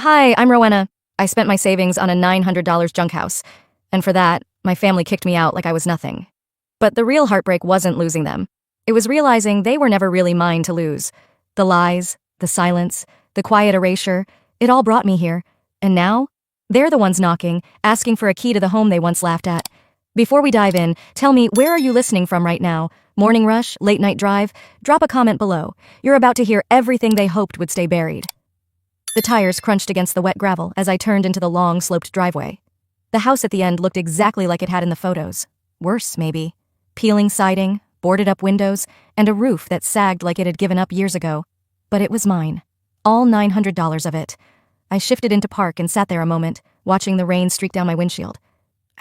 Hi, I'm Rowena. I spent my savings on a $900 junk house, and for that, my family kicked me out like I was nothing. But the real heartbreak wasn't losing them. It was realizing they were never really mine to lose. The lies, the silence, the quiet erasure, it all brought me here. And now, they're the ones knocking, asking for a key to the home they once laughed at. Before we dive in, tell me, where are you listening from right now? Morning rush, late night drive? Drop a comment below. You're about to hear everything they hoped would stay buried. The tires crunched against the wet gravel as I turned into the long, sloped driveway. The house at the end looked exactly like it had in the photos. Worse, maybe. Peeling siding, boarded-up windows, and a roof that sagged like it had given up years ago. But it was mine. All $900 of it. I shifted into park and sat there a moment, watching the rain streak down my windshield.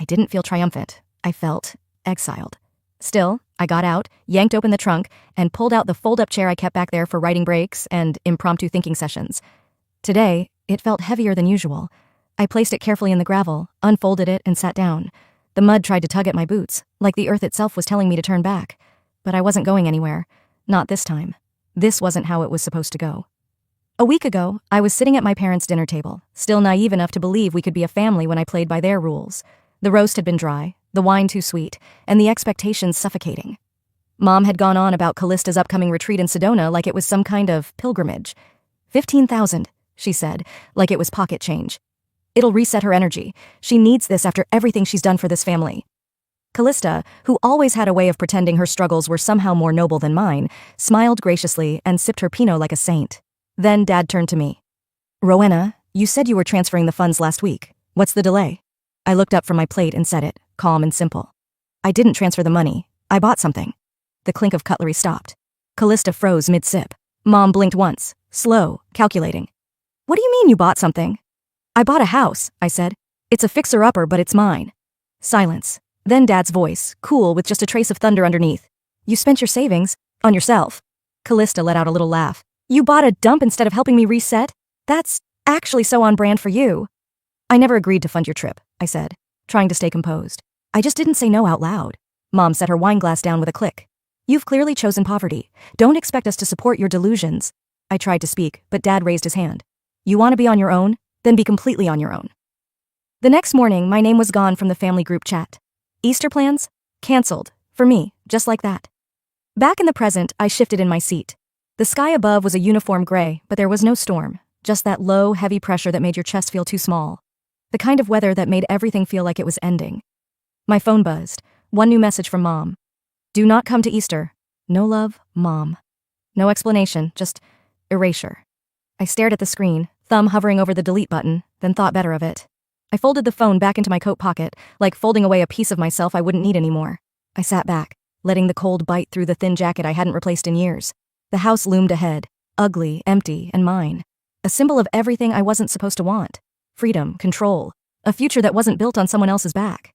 I didn't feel triumphant. I felt exiled. Still, I got out, yanked open the trunk, and pulled out the fold-up chair I kept back there for writing breaks and impromptu thinking sessions. Today, it felt heavier than usual. I placed it carefully in the gravel, unfolded it, and sat down. The mud tried to tug at my boots, like the earth itself was telling me to turn back. But I wasn't going anywhere. Not this time. This wasn't how it was supposed to go. A week ago, I was sitting at my parents' dinner table, still naive enough to believe we could be a family when I played by their rules. The roast had been dry, the wine too sweet, and the expectations suffocating. Mom had gone on about Callista's upcoming retreat in Sedona like it was some kind of pilgrimage. 15,000, she said, like it was pocket change. It'll reset her energy. She needs this after everything she's done for this family. Callista, who always had a way of pretending her struggles were somehow more noble than mine, smiled graciously and sipped her Pinot like a saint. Then Dad turned to me. Rowena, you said you were transferring the funds last week. What's the delay? I looked up from my plate and said it, calm and simple. I didn't transfer the money. I bought something. The clink of cutlery stopped. Callista froze mid-sip. Mom blinked once, slow, calculating. What do you mean you bought something? I bought a house, I said. It's a fixer-upper, but it's mine. Silence. Then Dad's voice, cool with just a trace of thunder underneath. You spent your savings on yourself. Callista let out a little laugh. You bought a dump instead of helping me reset? That's actually so on brand for you. I never agreed to fund your trip, I said, trying to stay composed. I just didn't say no out loud. Mom set her wine glass down with a click. You've clearly chosen poverty. Don't expect us to support your delusions. I tried to speak, but Dad raised his hand. You want to be on your own? Then be completely on your own. The next morning, my name was gone from the family group chat. Easter plans? Cancelled. For me, just like that. Back in the present, I shifted in my seat. The sky above was a uniform gray, but there was no storm. Just that low, heavy pressure that made your chest feel too small. The kind of weather that made everything feel like it was ending. My phone buzzed. One new message from Mom. Do not come to Easter. No love, Mom. No explanation, just erasure. I stared at the screen, thumb hovering over the delete button, then thought better of it. I folded the phone back into my coat pocket, like folding away a piece of myself I wouldn't need anymore. I sat back, letting the cold bite through the thin jacket I hadn't replaced in years. The house loomed ahead, ugly, empty, and mine. A symbol of everything I wasn't supposed to want. Freedom, control, a future that wasn't built on someone else's back.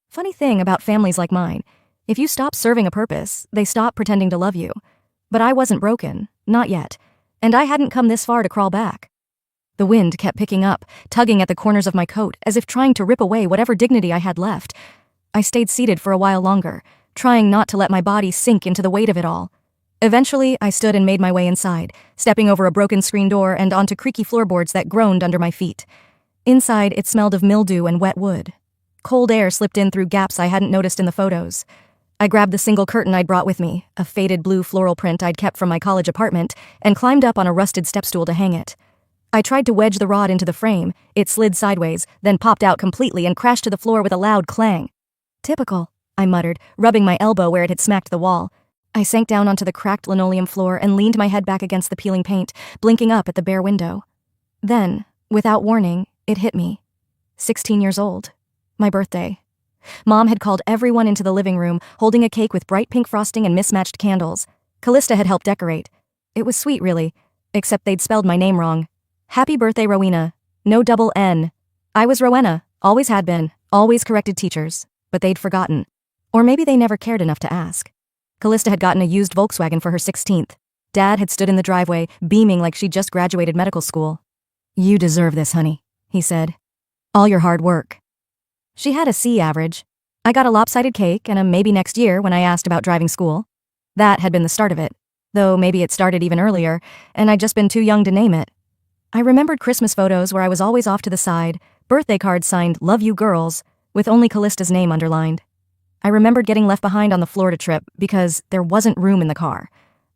Funny thing about families like mine, if you stop serving a purpose, they stop pretending to love you. But I wasn't broken, not yet, and I hadn't come this far to crawl back. The wind kept picking up, tugging at the corners of my coat, as if trying to rip away whatever dignity I had left. I stayed seated for a while longer, trying not to let my body sink into the weight of it all. Eventually, I stood and made my way inside, stepping over a broken screen door and onto creaky floorboards that groaned under my feet. Inside, it smelled of mildew and wet wood. Cold air slipped in through gaps I hadn't noticed in the photos. I grabbed the single curtain I'd brought with me, a faded blue floral print I'd kept from my college apartment, and climbed up on a rusted stepstool to hang it. I tried to wedge the rod into the frame. It slid sideways, then popped out completely and crashed to the floor with a loud clang. Typical, I muttered, rubbing my elbow where it had smacked the wall. I sank down onto the cracked linoleum floor and leaned my head back against the peeling paint, blinking up at the bare window. Then, without warning, it hit me. 16 years old. My birthday. Mom had called everyone into the living room, holding a cake with bright pink frosting and mismatched candles. Callista had helped decorate. It was sweet, really, except they'd spelled my name wrong. Happy birthday, Rowena. No double N. I was Rowena, always had been, always corrected teachers, but they'd forgotten. Or maybe they never cared enough to ask. Callista had gotten a used Volkswagen for her 16th. Dad had stood in the driveway, beaming like she'd just graduated medical school. You deserve this, honey, he said. All your hard work. She had a C average. I got a lopsided cake and a maybe next year when I asked about driving school. That had been the start of it, though maybe it started even earlier, and I'd just been too young to name it. I remembered Christmas photos where I was always off to the side, birthday cards signed "Love You Girls," with only Callista's name underlined. I remembered getting left behind on the Florida trip because there wasn't room in the car.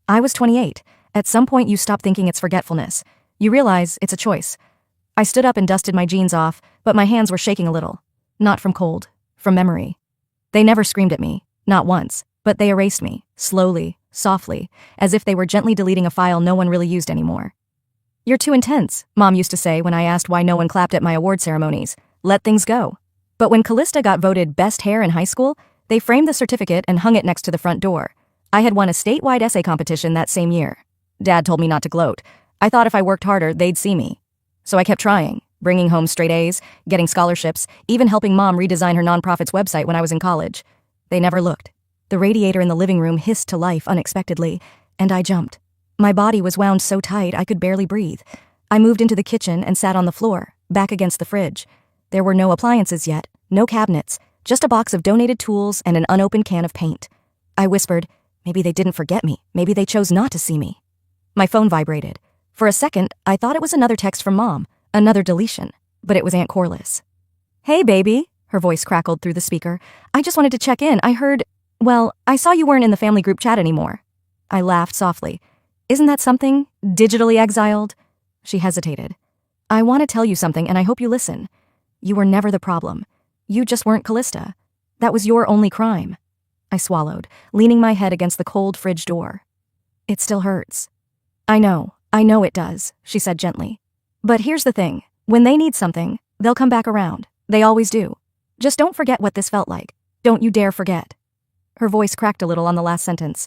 I was 28. At some point you stop thinking it's forgetfulness. You realize it's a choice. I stood up and dusted my jeans off, but my hands were shaking a little. Not from cold, from memory. They never screamed at me, not once, but they erased me, slowly, softly, as if they were gently deleting a file no one really used anymore. "You're too intense," Mom used to say when I asked why no one clapped at my award ceremonies. "Let things go." But when Callista got voted best hair in high school, they framed the certificate and hung it next to the front door. I had won a statewide essay competition that same year. Dad told me not to gloat. I thought if I worked harder, they'd see me. So I kept trying, bringing home straight A's, getting scholarships, even helping Mom redesign her nonprofit's website when I was in college. They never looked. The radiator in the living room hissed to life unexpectedly, and I jumped. My body was wound so tight I could barely breathe. I moved into the kitchen and sat on the floor, back against the fridge. There were no appliances yet, no cabinets, just a box of donated tools and an unopened can of paint. I whispered, maybe they didn't forget me, maybe they chose not to see me. My phone vibrated. For a second, I thought it was another text from Mom, another deletion, but it was Aunt Corliss. "Hey, baby," her voice crackled through the speaker. "I just wanted to check in. I saw you weren't in the family group chat anymore." I laughed softly. "Isn't that something? Digitally exiled?" She hesitated. "I want to tell you something, and I hope you listen. You were never the problem. You just weren't Callista. That was your only crime." I swallowed, leaning my head against the cold fridge door. "It still hurts." I know it does," she said gently. "But here's the thing. When they need something, they'll come back around. They always do. Just don't forget what this felt like. Don't you dare forget." Her voice cracked a little on the last sentence.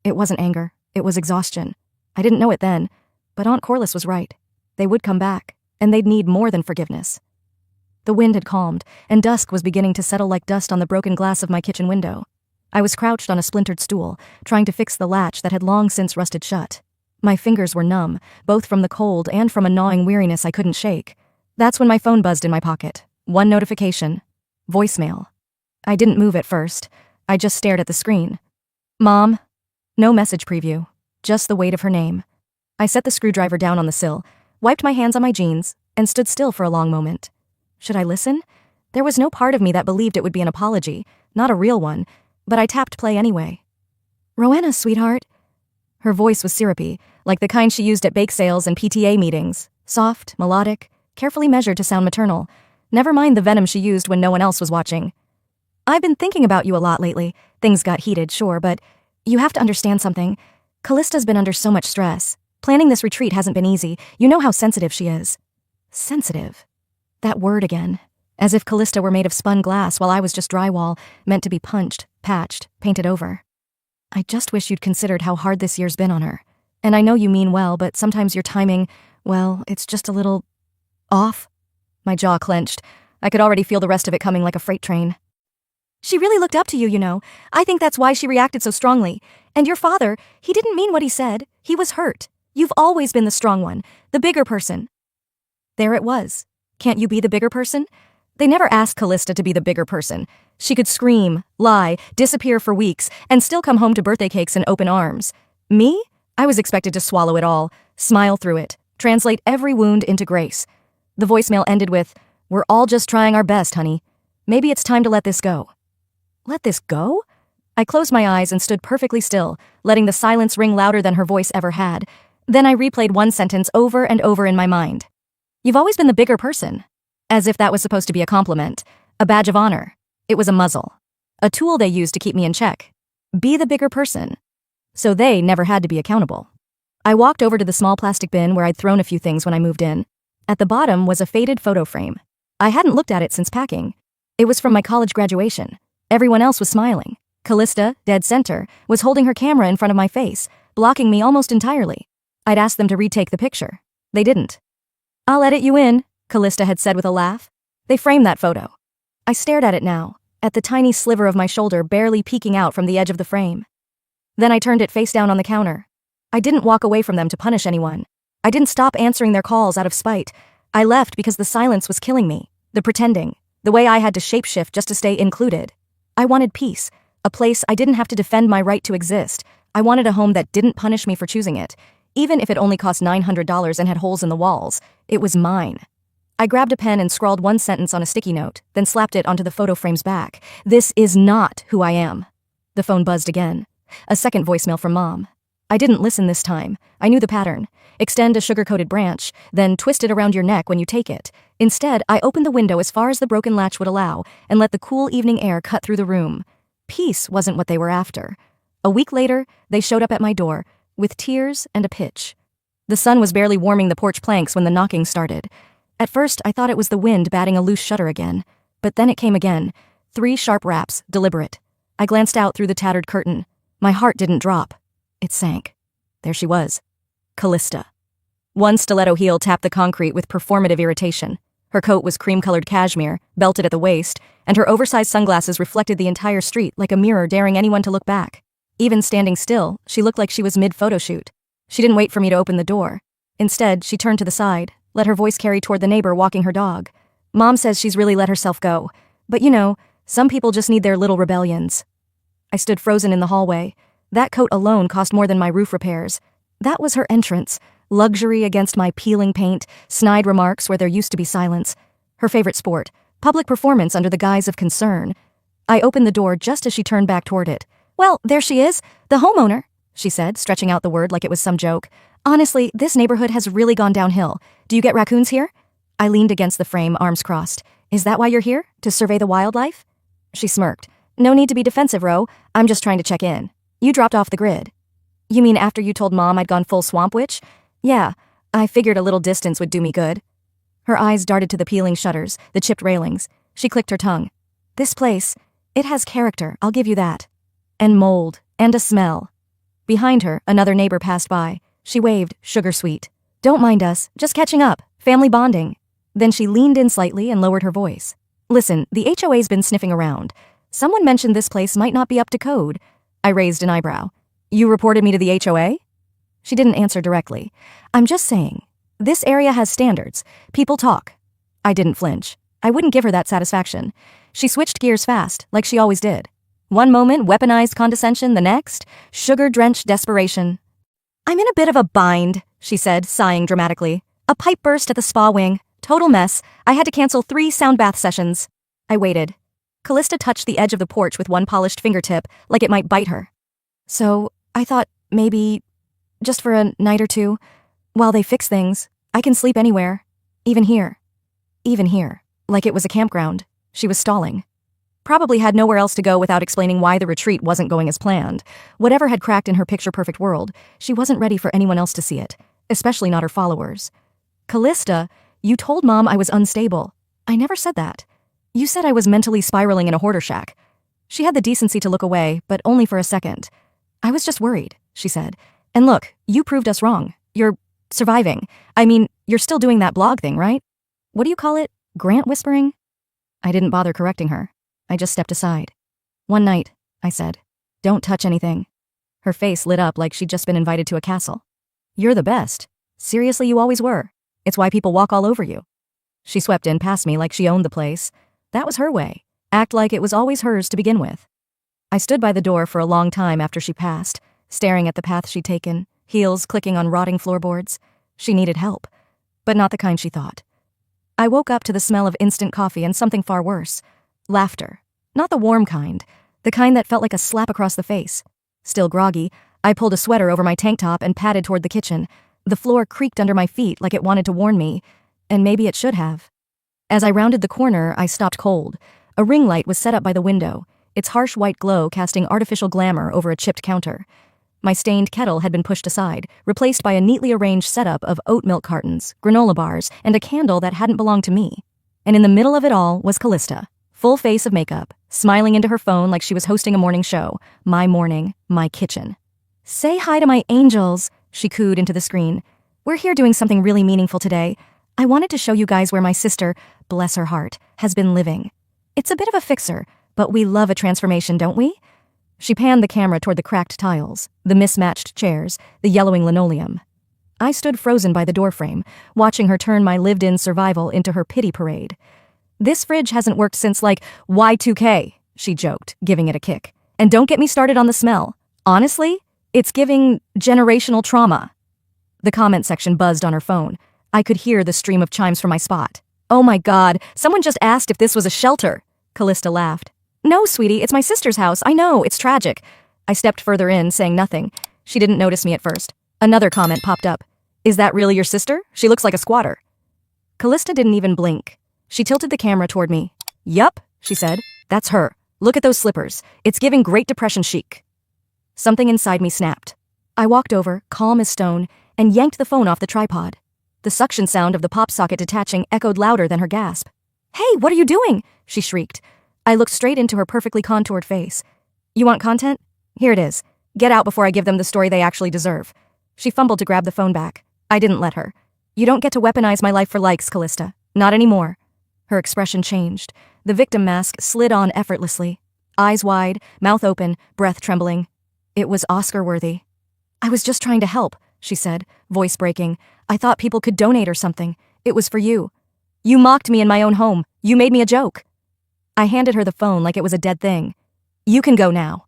It wasn't anger. It was exhaustion. I didn't know it then, but Aunt Corliss was right. They would come back, and they'd need more than forgiveness. The wind had calmed, and dusk was beginning to settle like dust on the broken glass of my kitchen window. I was crouched on a splintered stool, trying to fix the latch that had long since rusted shut. My fingers were numb, both from the cold and from a gnawing weariness I couldn't shake. That's when my phone buzzed in my pocket. One notification. Voicemail. I didn't move at first. I just stared at the screen. "Mom." No message preview. Just the weight of her name. I set the screwdriver down on the sill, wiped my hands on my jeans, and stood still for a long moment. Should I listen? There was no part of me that believed it would be an apology, not a real one, but I tapped play anyway. "Rowena, sweetheart." Her voice was syrupy, like the kind she used at bake sales and PTA meetings. Soft, melodic, carefully measured to sound maternal. Never mind the venom she used when no one else was watching. "I've been thinking about you a lot lately. Things got heated, sure, but you have to understand something. Callista's been under so much stress. Planning this retreat hasn't been easy. You know how sensitive she is." Sensitive. That word again. As if Callista were made of spun glass while I was just drywall, meant to be punched, patched, painted over. "I just wish you'd considered how hard this year's been on her. And I know you mean well, but sometimes your timing, well, it's just a little off." My jaw clenched. I could already feel the rest of it coming like a freight train. "She really looked up to you, you know. I think that's why she reacted so strongly. And your father, he didn't mean what he said. He was hurt. You've always been the strong one, the bigger person." There it was. Can't you be the bigger person? They never asked Callista to be the bigger person. She could scream, lie, disappear for weeks, and still come home to birthday cakes and open arms. Me? I was expected to swallow it all, smile through it, translate every wound into grace. The voicemail ended with, "We're all just trying our best, honey. Maybe it's time to let this go." Let this go? I closed my eyes and stood perfectly still, letting the silence ring louder than her voice ever had. Then I replayed one sentence over and over in my mind. "You've always been the bigger person." As if that was supposed to be a compliment, a badge of honor. It was a muzzle. A tool they used to keep me in check. Be the bigger person. So they never had to be accountable. I walked over to the small plastic bin where I'd thrown a few things when I moved in. At the bottom was a faded photo frame. I hadn't looked at it since packing. It was from my college graduation. Everyone else was smiling. Callista, dead center, was holding her camera in front of my face, blocking me almost entirely. I'd asked them to retake the picture. They didn't. "I'll edit you in," Callista had said with a laugh. They framed that photo. I stared at it now, at the tiny sliver of my shoulder barely peeking out from the edge of the frame. Then I turned it face down on the counter. I didn't walk away from them to punish anyone. I didn't stop answering their calls out of spite. I left because the silence was killing me, the pretending, the way I had to shapeshift just to stay included. I wanted peace, a place I didn't have to defend my right to exist. I wanted a home that didn't punish me for choosing it, Even if it only cost $900 and had holes in the walls, it was mine. I grabbed a pen and scrawled one sentence on a sticky note, then slapped it onto the photo frame's back. This is not who I am. The phone buzzed again. A second voicemail from Mom. I didn't listen this time. I knew the pattern. Extend a sugar-coated branch, then twist it around your neck when you take it. Instead, I opened the window as far as the broken latch would allow and let the cool evening air cut through the room. Peace wasn't what they were after. A week later, they showed up at my door, with tears and a pitch. The sun was barely warming the porch planks when the knocking started. At first, I thought it was the wind batting a loose shutter again. But then it came again. 3 sharp raps, deliberate. I glanced out through the tattered curtain. My heart didn't drop. It sank. There she was. Callista. One stiletto heel tapped the concrete with performative irritation. Her coat was cream-colored cashmere, belted at the waist, and her oversized sunglasses reflected the entire street like a mirror daring anyone to look back. Even standing still, she looked like she was mid-photoshoot. She didn't wait for me to open the door. Instead, she turned to the side, let her voice carry toward the neighbor walking her dog. Mom says she's really let herself go. But you know, some people just need their little rebellions. I stood frozen in the hallway. That coat alone cost more than my roof repairs. That was her entrance. Luxury against my peeling paint, snide remarks where there used to be silence. Her favorite sport, public performance under the guise of concern. I opened the door just as she turned back toward it. Well, there she is, the homeowner, she said, stretching out the word like it was some joke. Honestly, this neighborhood has really gone downhill. Do you get raccoons here? I leaned against the frame, arms crossed. Is that why you're here? To survey the wildlife? She smirked. No need to be defensive, Ro. I'm just trying to check in. You dropped off the grid. You mean after you told Mom I'd gone full swamp witch? Yeah, I figured a little distance would do me good. Her eyes darted to the peeling shutters, the chipped railings. She clicked her tongue. This place, it has character, I'll give you that. And mold, and a smell. Behind her, another neighbor passed by. She waved, sugar sweet. Don't mind us, just catching up, family bonding. Then she leaned in slightly and lowered her voice. Listen, the HOA's been sniffing around. Someone mentioned this place might not be up to code. I raised an eyebrow. You reported me to the HOA? She didn't answer directly. I'm just saying, this area has standards. People talk. I didn't flinch. I wouldn't give her that satisfaction. She switched gears fast, like she always did. One moment, weaponized condescension, the next, sugar-drenched desperation. I'm in a bit of a bind, she said, sighing dramatically. A pipe burst at the spa wing. Total mess. I had to cancel 3 sound bath sessions. I waited. Callista touched the edge of the porch with one polished fingertip, like it might bite her. So, I thought, maybe, just for a night or two, while they fix things, I can sleep anywhere. Even here. Even here. Like it was a campground. She was stalling. Probably had nowhere else to go without explaining why the retreat wasn't going as planned. Whatever had cracked in her picture-perfect world, she wasn't ready for anyone else to see it, especially not her followers. Callista, you told Mom I was unstable. I never said that. You said I was mentally spiraling in a hoarder shack. She had the decency to look away, but only for a second. I was just worried, she said. And look, you proved us wrong. You're surviving. I mean, you're still doing that blog thing, right? What do you call it? Grant whispering? I didn't bother correcting her. I just stepped aside. One night, I said. Don't touch anything. Her face lit up like she'd just been invited to a castle. You're the best. Seriously, you always were. It's why people walk all over you. She swept in past me like she owned the place. That was her way. Act like it was always hers to begin with. I stood by the door for a long time after she passed, staring at the path she'd taken, heels clicking on rotting floorboards. She needed help, but not the kind she thought. I woke up to the smell of instant coffee and something far worse. Laughter. Not the warm kind, the kind that felt like a slap across the face. Still groggy, I pulled a sweater over my tank top and padded toward the kitchen. The floor creaked under my feet like it wanted to warn me, and maybe it should have. As I rounded the corner, I stopped cold. A ring light was set up by the window, its harsh white glow casting artificial glamour over a chipped counter. My stained kettle had been pushed aside, replaced by a neatly arranged setup of oat milk cartons, granola bars, and a candle that hadn't belonged to me. And in the middle of it all was Callista, full face of makeup, smiling into her phone like she was hosting a morning show. My morning, my kitchen. Say hi to my angels, she cooed into the screen. We're here doing something really meaningful today. I wanted to show you guys where my sister, bless her heart, has been living. It's a bit of a fixer, but we love a transformation, don't we? She panned the camera toward the cracked tiles, the mismatched chairs, the yellowing linoleum. I stood frozen by the doorframe, watching her turn my lived-in survival into her pity parade. This fridge hasn't worked since, like, Y2K, she joked, giving it a kick. And don't get me started on the smell. Honestly, it's giving generational trauma. The comment section buzzed on her phone. I could hear the stream of chimes from my spot. "Oh my God, someone just asked if this was a shelter." Callista laughed. "No, sweetie, it's my sister's house. I know, it's tragic." I stepped further in, saying nothing. She didn't notice me at first. Another comment popped up. "Is that really your sister? She looks like a squatter." Callista didn't even blink. She tilted the camera toward me. "Yup," she said. "That's her. Look at those slippers. It's giving Great Depression chic." Something inside me snapped. I walked over, calm as stone, and yanked the phone off the tripod. The suction sound of the pop socket detaching echoed louder than her gasp. "Hey, what are you doing?" she shrieked. I looked straight into her perfectly contoured face. "You want content? Here it is. Get out before I give them the story they actually deserve." She fumbled to grab the phone back. I didn't let her. "You don't get to weaponize my life for likes, Callista. Not anymore." Her expression changed. The victim mask slid on effortlessly. Eyes wide, mouth open, breath trembling. It was Oscar-worthy. "I was just trying to help," she said, voice breaking. "I thought people could donate or something. It was for you. You mocked me in my own home. You made me a joke." I handed her the phone like it was a dead thing. "You can go now."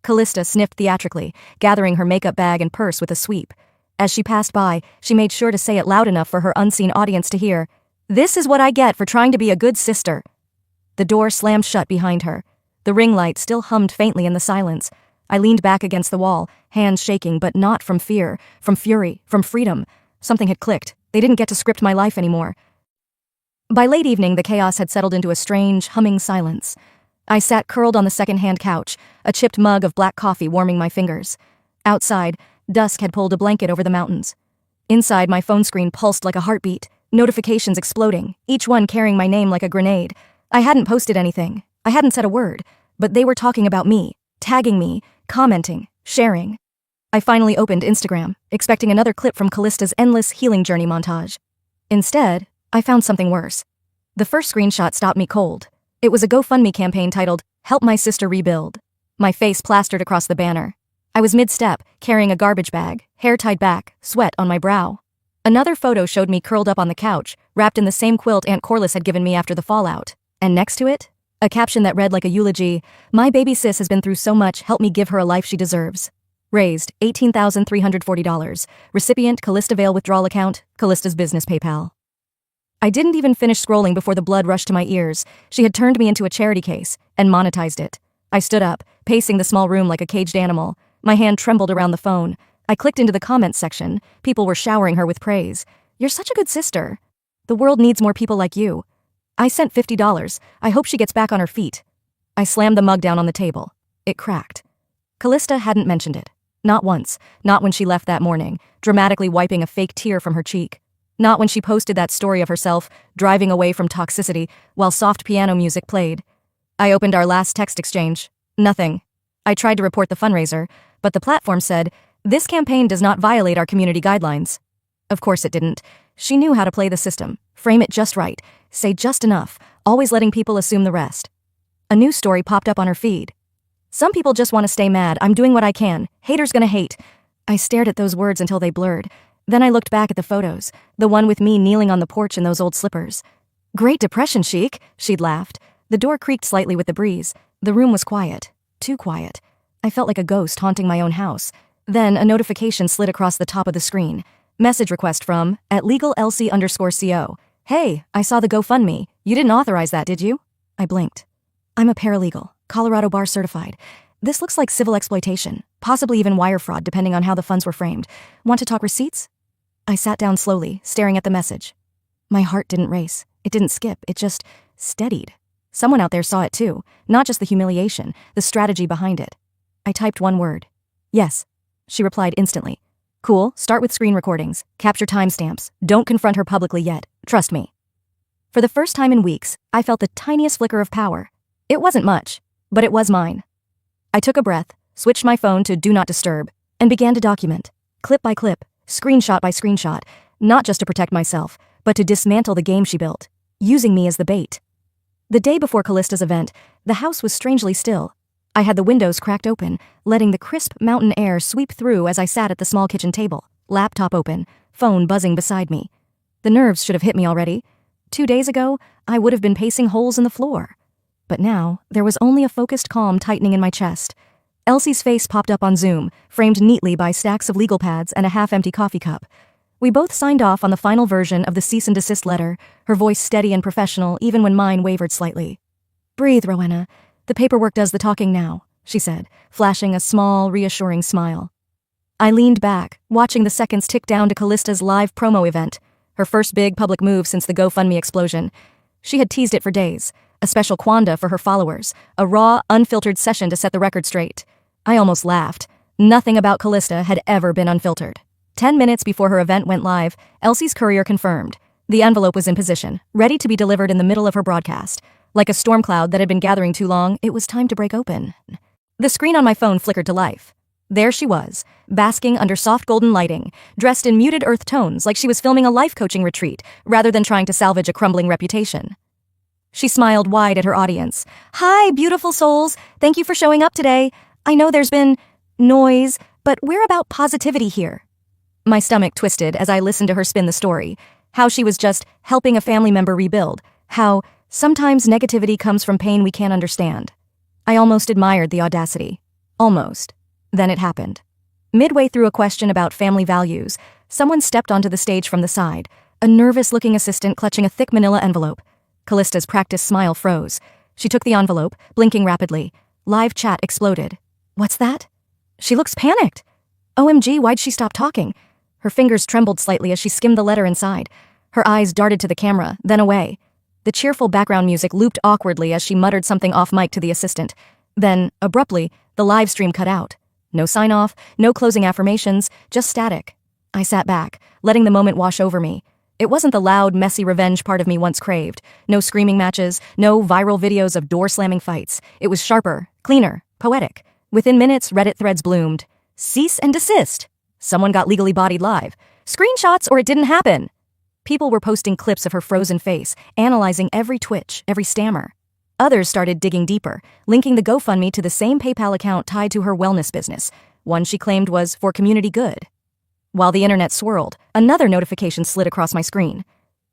Callista sniffed theatrically, gathering her makeup bag and purse with a sweep. As she passed by, she made sure to say it loud enough for her unseen audience to hear. "This is what I get for trying to be a good sister." The door slammed shut behind her. The ring light still hummed faintly in the silence. I leaned back against the wall, hands shaking, but not from fear, from fury, from freedom. Something had clicked. They didn't get to script my life anymore. By late evening, the chaos had settled into a strange, humming silence. I sat curled on the second-hand couch, a chipped mug of black coffee warming my fingers. Outside, dusk had pulled a blanket over the mountains. Inside, my phone screen pulsed like a heartbeat, notifications exploding, each one carrying my name like a grenade. I hadn't posted anything. I hadn't said a word, but they were talking about me, tagging me, commenting, sharing. I finally opened Instagram, expecting another clip from Callista's endless healing journey montage. Instead, I found something worse. The first screenshot stopped me cold. It was a GoFundMe campaign titled, "Help My Sister Rebuild." My face plastered across the banner. I was mid-step, carrying a garbage bag, hair tied back, sweat on my brow. Another photo showed me curled up on the couch, wrapped in the same quilt Aunt Corliss had given me after the fallout. And next to it, a caption that read like a eulogy, "My baby sis has been through so much, help me give her a life she deserves." Raised, $18,340. Recipient, Callista Vale withdrawal account, Callista's business PayPal. I didn't even finish scrolling before the blood rushed to my ears. She had turned me into a charity case and monetized it. I stood up, pacing the small room like a caged animal. My hand trembled around the phone. I clicked into the comments section. People were showering her with praise. "You're such a good sister. The world needs more people like you." I sent $50. I hope she gets back on her feet. I slammed the mug down on the table. It cracked. Callista hadn't mentioned it. Not once. Not when she left that morning, dramatically wiping a fake tear from her cheek. Not when she posted that story of herself, driving away from toxicity, while soft piano music played. I opened our last text exchange. Nothing. I tried to report the fundraiser, but the platform said, "This campaign does not violate our community guidelines." Of course it didn't. She knew how to play the system, frame it just right, say just enough, always letting people assume the rest. A news story popped up on her feed. "Some people just want to stay mad. I'm doing what I can. Haters gonna hate." I stared at those words until they blurred. Then I looked back at the photos, the one with me kneeling on the porch in those old slippers. "Great Depression chic," she'd laughed. The door creaked slightly with the breeze. The room was quiet. Too quiet. I felt like a ghost haunting my own house. Then a notification slid across the top of the screen. Message request from @LegalLC_CO. "Hey, I saw the GoFundMe. You didn't authorize that, did you?" I blinked. "I'm a paralegal, Colorado bar certified. This looks like civil exploitation, possibly even wire fraud depending on how the funds were framed. Want to talk receipts?" I sat down slowly, staring at the message. My heart didn't race. It didn't skip. It just steadied. Someone out there saw it too, not just the humiliation, the strategy behind it. I typed one word. "Yes." She replied instantly. "Cool, start with screen recordings. Capture timestamps. Don't confront her publicly yet. Trust me." For the first time in weeks, I felt the tiniest flicker of power. It wasn't much, but it was mine. I took a breath, switched my phone to Do Not Disturb, and began to document, clip by clip, screenshot by screenshot, not just to protect myself, but to dismantle the game she built, using me as the bait. The day before Callista's event, the house was strangely still. I had the windows cracked open, letting the crisp mountain air sweep through as I sat at the small kitchen table, laptop open, phone buzzing beside me. The nerves should have hit me already. 2 days ago, I would have been pacing holes in the floor. But now, there was only a focused calm tightening in my chest. Elsie's face popped up on Zoom, framed neatly by stacks of legal pads and a half-empty coffee cup. We both signed off on the final version of the cease and desist letter, her voice steady and professional even when mine wavered slightly. "Breathe, Rowena. The paperwork does the talking now," she said, flashing a small, reassuring smile. I leaned back, watching the seconds tick down to Callista's live promo event, her first big public move since the GoFundMe explosion. She had teased it for days, a special quanda for her followers, a raw, unfiltered session to set the record straight. I almost laughed. Nothing about Callista had ever been unfiltered. 10 minutes before her event went live, Elsie's courier confirmed. The envelope was in position, ready to be delivered in the middle of her broadcast. Like a storm cloud that had been gathering too long, it was time to break open. The screen on my phone flickered to life. There she was, basking under soft golden lighting, dressed in muted earth tones like she was filming a life coaching retreat rather than trying to salvage a crumbling reputation. She smiled wide at her audience. "Hi, beautiful souls. Thank you for showing up today. I know there's been noise, but we're about positivity here." My stomach twisted as I listened to her spin the story. How she was just helping a family member rebuild. How sometimes negativity comes from pain we can't understand. I almost admired the audacity. Almost. Then it happened. Midway through a question about family values, someone stepped onto the stage from the side, a nervous-looking assistant clutching a thick manila envelope. Callista's practiced smile froze. She took the envelope, blinking rapidly. Live chat exploded. "What's that?" "She looks panicked." "OMG, why'd she stop talking?" Her fingers trembled slightly as she skimmed the letter inside. Her eyes darted to the camera, then away. The cheerful background music looped awkwardly as she muttered something off mic to the assistant. Then, abruptly, the live stream cut out. No sign-off, no closing affirmations, just static. I sat back, letting the moment wash over me. It wasn't the loud, messy revenge part of me once craved. No screaming matches, no viral videos of door-slamming fights. It was sharper, cleaner, poetic. Within minutes, Reddit threads bloomed. "Cease and desist. Someone got legally bodied live. Screenshots or it didn't happen." People were posting clips of her frozen face, analyzing every twitch, every stammer. Others started digging deeper, linking the GoFundMe to the same PayPal account tied to her wellness business, one she claimed was for community good. While the internet swirled, another notification slid across my screen.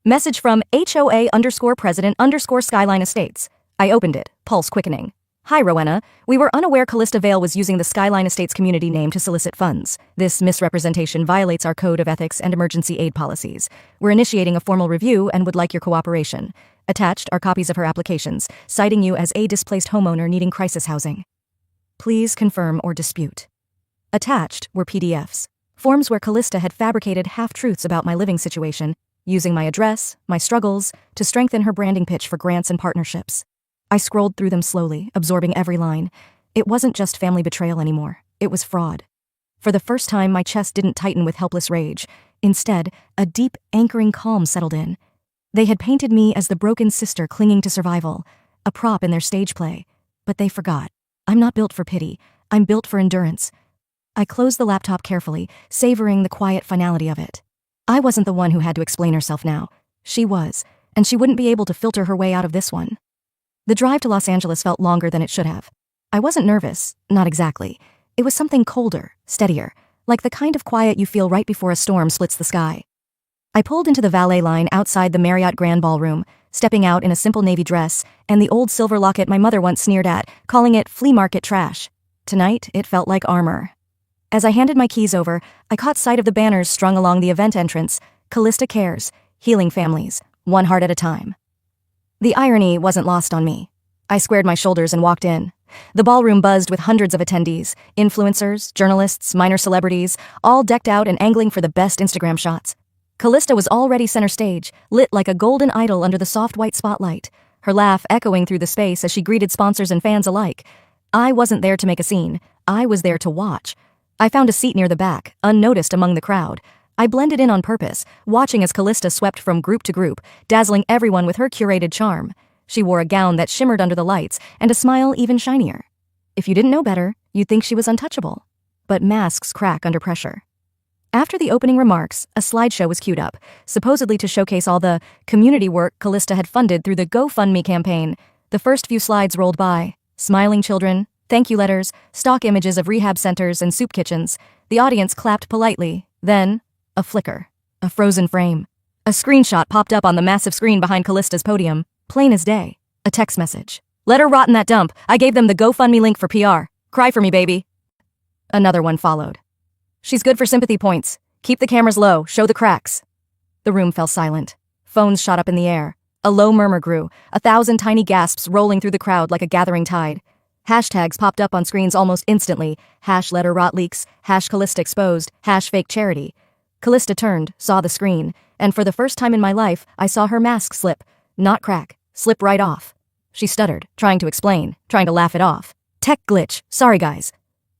Message from HOA_president_Skyline Estates. I opened it, pulse quickening. "Hi, Rowena. We were unaware Callista Vale was using the Skyline Estates community name to solicit funds. This misrepresentation violates our Code of Ethics and Emergency Aid Policies. We're initiating a formal review and would like your cooperation. Attached are copies of her applications, citing you as a displaced homeowner needing crisis housing. Please confirm or dispute." Attached were PDFs, forms where Callista had fabricated half-truths about my living situation, using my address, my struggles, to strengthen her branding pitch for grants and partnerships. I scrolled through them slowly, absorbing every line. It wasn't just family betrayal anymore. It was fraud. For the first time, my chest didn't tighten with helpless rage. Instead, a deep, anchoring calm settled in. They had painted me as the broken sister clinging to survival, a prop in their stage play. But they forgot. I'm not built for pity. I'm built for endurance. I closed the laptop carefully, savoring the quiet finality of it. I wasn't the one who had to explain herself now. She was, and she wouldn't be able to filter her way out of this one. The drive to Los Angeles felt longer than it should have. I wasn't nervous, not exactly. It was something colder, steadier, like the kind of quiet you feel right before a storm splits the sky. I pulled into the valet line outside the Marriott Grand Ballroom, stepping out in a simple navy dress and the old silver locket my mother once sneered at, calling it flea market trash. Tonight, it felt like armor. As I handed my keys over, I caught sight of the banners strung along the event entrance. Callista Cares, healing families, one heart at a time. The irony wasn't lost on me. I squared my shoulders and walked in. The ballroom buzzed with hundreds of attendees, influencers, journalists, minor celebrities, all decked out and angling for the best Instagram shots. Callista was already center stage, lit like a golden idol under the soft white spotlight, her laugh echoing through the space as she greeted sponsors and fans alike. I wasn't there to make a scene. I was there to watch. I found a seat near the back, unnoticed among the crowd. I blended in on purpose, watching as Callista swept from group to group, dazzling everyone with her curated charm. She wore a gown that shimmered under the lights, and a smile even shinier. If you didn't know better, you'd think she was untouchable. But masks crack under pressure. After the opening remarks, a slideshow was queued up, supposedly to showcase all the community work Callista had funded through the GoFundMe campaign. The first few slides rolled by. Smiling children, thank you letters, stock images of rehab centers and soup kitchens. The audience clapped politely. Then, a flicker. A frozen frame. A screenshot popped up on the massive screen behind Callista's podium. Plain as day. A text message. "Let her rot in that dump. I gave them the GoFundMe link for PR. Cry for me, baby." Another one followed. "She's good for sympathy points. Keep the cameras low, show the cracks. The room fell silent. Phones shot up in the air. A low murmur grew, 1,000 tiny gasps rolling through the crowd like a gathering tide. Hashtags popped up on screens almost instantly. #letter rot leaks, #Callista exposed, #fake charity. Callista turned, saw the screen, and for the first time in my life, I saw her mask slip. Not crack, slip right off. She stuttered, trying to explain, trying to laugh it off. Tech glitch, sorry guys.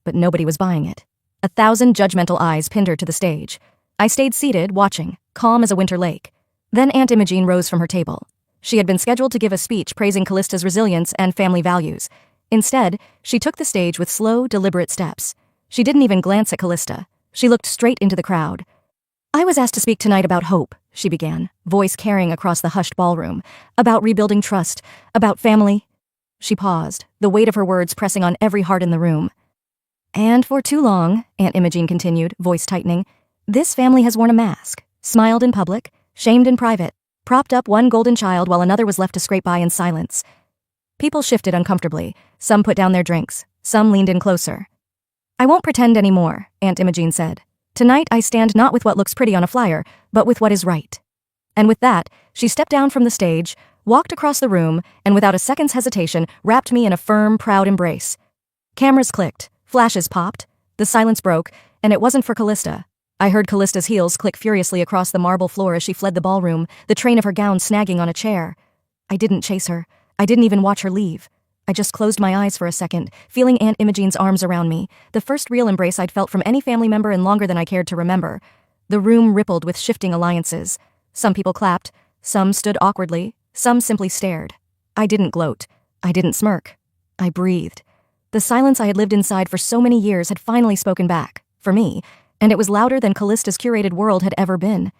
But nobody was buying it. 1,000 judgmental eyes pinned her to the stage. I stayed seated, watching, calm as a winter lake. Then Aunt Imogene rose from her table. She had been scheduled to give a speech praising Callista's resilience and family values. Instead, she took the stage with slow, deliberate steps. She didn't even glance at Callista. She looked straight into the crowd. I was asked to speak tonight about hope, she began, voice carrying across the hushed ballroom. About rebuilding trust, about family. She paused, the weight of her words pressing on every heart in the room. And for too long, Aunt Imogene continued, voice tightening, this family has worn a mask, smiled in public, shamed in private, propped up one golden child while another was left to scrape by in silence. People shifted uncomfortably. Some put down their drinks. Some leaned in closer. I won't pretend anymore, Aunt Imogene said. Tonight I stand not with what looks pretty on a flyer, but with what is right. And with that, she stepped down from the stage, walked across the room, and without a second's hesitation, wrapped me in a firm, proud embrace. Cameras clicked, flashes popped, the silence broke, and it wasn't for Callista. I heard Callista's heels click furiously across the marble floor as she fled the ballroom, the train of her gown snagging on a chair. I didn't chase her. I didn't even watch her leave. I just closed my eyes for a second, feeling Aunt Imogene's arms around me, the first real embrace I'd felt from any family member in longer than I cared to remember. The room rippled with shifting alliances. Some people clapped, some stood awkwardly, some simply stared. I didn't gloat. I didn't smirk. I breathed. The silence I had lived inside for so many years had finally spoken back, for me, and it was louder than Callista's curated world had ever been.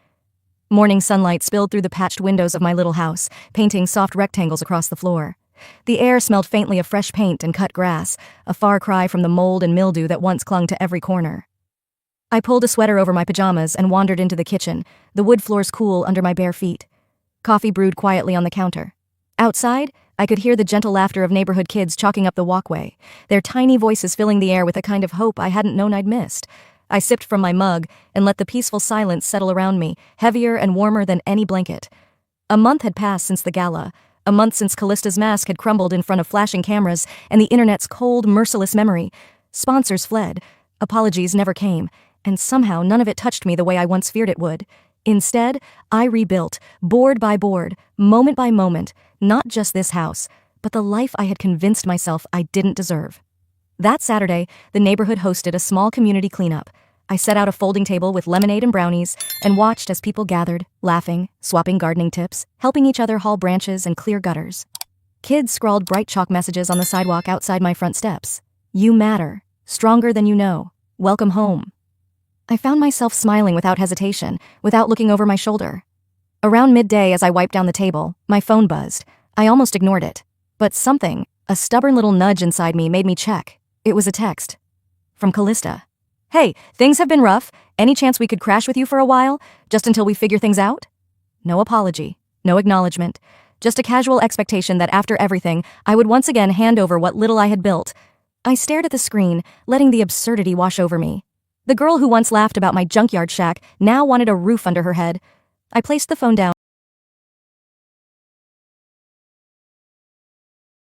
Morning sunlight spilled through the patched windows of my little house, painting soft rectangles across the floor. The air smelled faintly of fresh paint and cut grass, a far cry from the mold and mildew that once clung to every corner. I pulled a sweater over my pajamas and wandered into the kitchen, the wood floors cool under my bare feet. Coffee brewed quietly on the counter. Outside, I could hear the gentle laughter of neighborhood kids chalking up the walkway, their tiny voices filling the air with a kind of hope I hadn't known I'd missed. I sipped from my mug and let the peaceful silence settle around me, heavier and warmer than any blanket. A month had passed since the gala, a month since Callista's mask had crumbled in front of flashing cameras and the internet's cold, merciless memory. Sponsors fled, apologies never came, and somehow none of it touched me the way I once feared it would. Instead, I rebuilt, board by board, moment by moment, not just this house, but the life I had convinced myself I didn't deserve. That Saturday, the neighborhood hosted a small community cleanup. I set out a folding table with lemonade and brownies and watched as people gathered, laughing, swapping gardening tips, helping each other haul branches and clear gutters. Kids scrawled bright chalk messages on the sidewalk outside my front steps. You matter. Stronger than you know. Welcome home. I found myself smiling without hesitation, without looking over my shoulder. Around midday, as I wiped down the table, my phone buzzed. I almost ignored it. But something, a stubborn little nudge inside me, made me check. It was a text. From Callista. Hey, things have been rough. Any chance we could crash with you for a while? Just until we figure things out? No apology. No acknowledgement. Just a casual expectation that after everything, I would once again hand over what little I had built. I stared at the screen, letting the absurdity wash over me. The girl who once laughed about my junkyard shack now wanted a roof under her head. I placed the phone down.